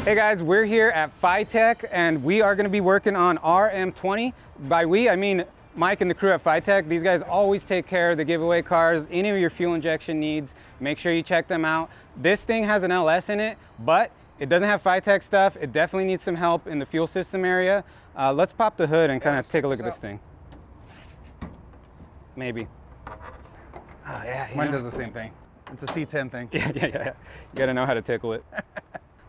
Hey guys, we're here at FiTech and we are going to be working on RM20. By we, I mean Mike and the crew at FiTech. These guys always take care of the giveaway cars, any of your fuel injection needs. Make sure you check them out. This thing has an LS in it, but it doesn't have FiTech stuff. It definitely needs some help in the fuel system area. Let's pop the hood and kind of take a look at this thing. Maybe. Oh, yeah, Mine does the same thing. It's a C10 thing. Yeah. You gotta know how to tickle it.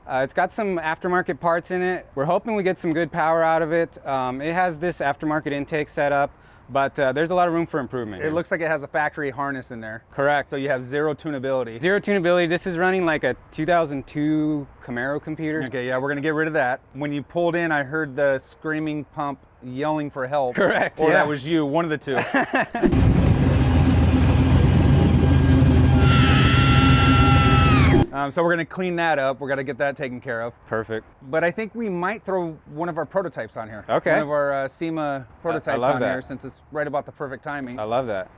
It's got some aftermarket parts in it. We're hoping we get some good power out of it. It has this aftermarket intake set up, but there's a lot of room for improvement. It looks like it has a factory harness in there. Correct. So you have zero tunability. Zero tunability. This is running like a 2002 Camaro computer. Okay, yeah, we're gonna get rid of that. When you pulled in, I heard the screaming pump yelling for help. Correct. Or yeah. that was you, one of the two. So we're gonna clean that up. We're gonna get that taken care of. Perfect. But I think we might throw one of our prototypes on here. Okay. One of our SEMA prototypes on that. here, since it's right about the perfect timing. I love that.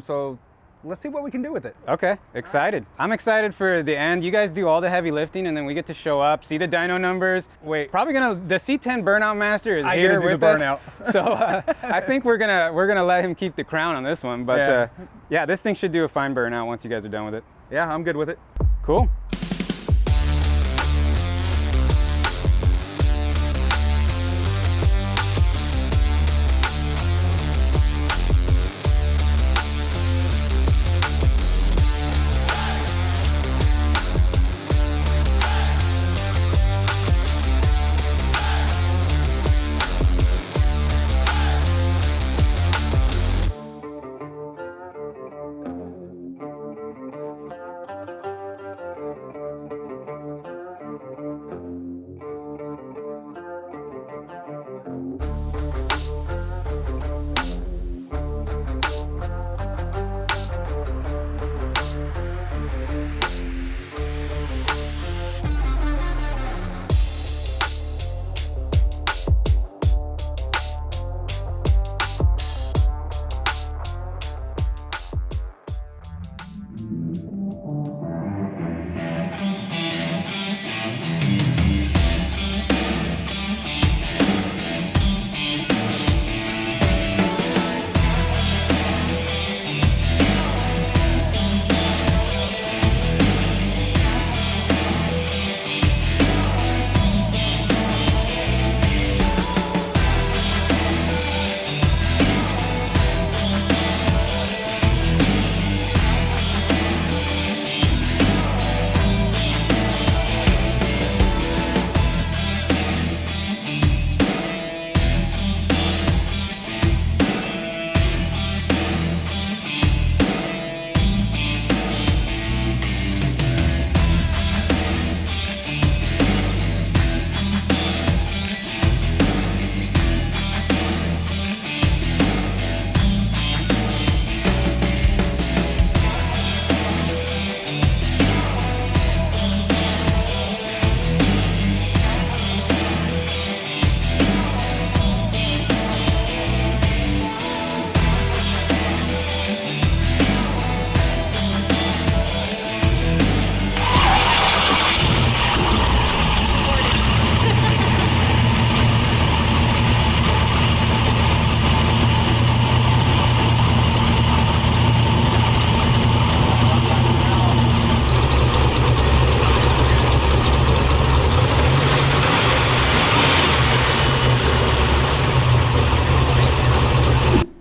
So let's see what we can do with it. Okay, excited. I'm excited for the end. You guys do all the heavy lifting and then we get to show up, see the dyno numbers. Wait. Probably the C10 burnout master is I here get to do with the us. burnout. So I think we're gonna let him keep the crown on this one. But yeah, this thing should do a fine burnout once you guys are done with it. Yeah, I'm good with it. Cool.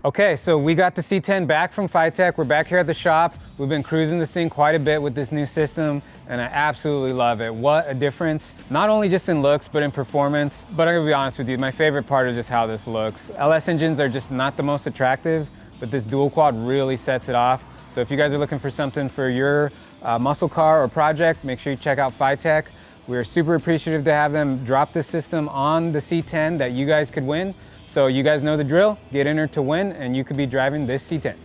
Okay, so we got the C10 back from FiTech. We're back here at the shop. We've been cruising this thing quite a bit with this new system, and I absolutely love it. What a difference, not only just in looks, but in performance. But I'm gonna be honest with you, my favorite part is just how this looks. LS engines are just not the most attractive, but this dual quad really sets it off. So if you guys are looking for something for your muscle car or project, make sure you check out FiTech. We're super appreciative to have them drop this system on the C10 that you guys could win. So you guys know the drill, get entered to win, and you could be driving this C10.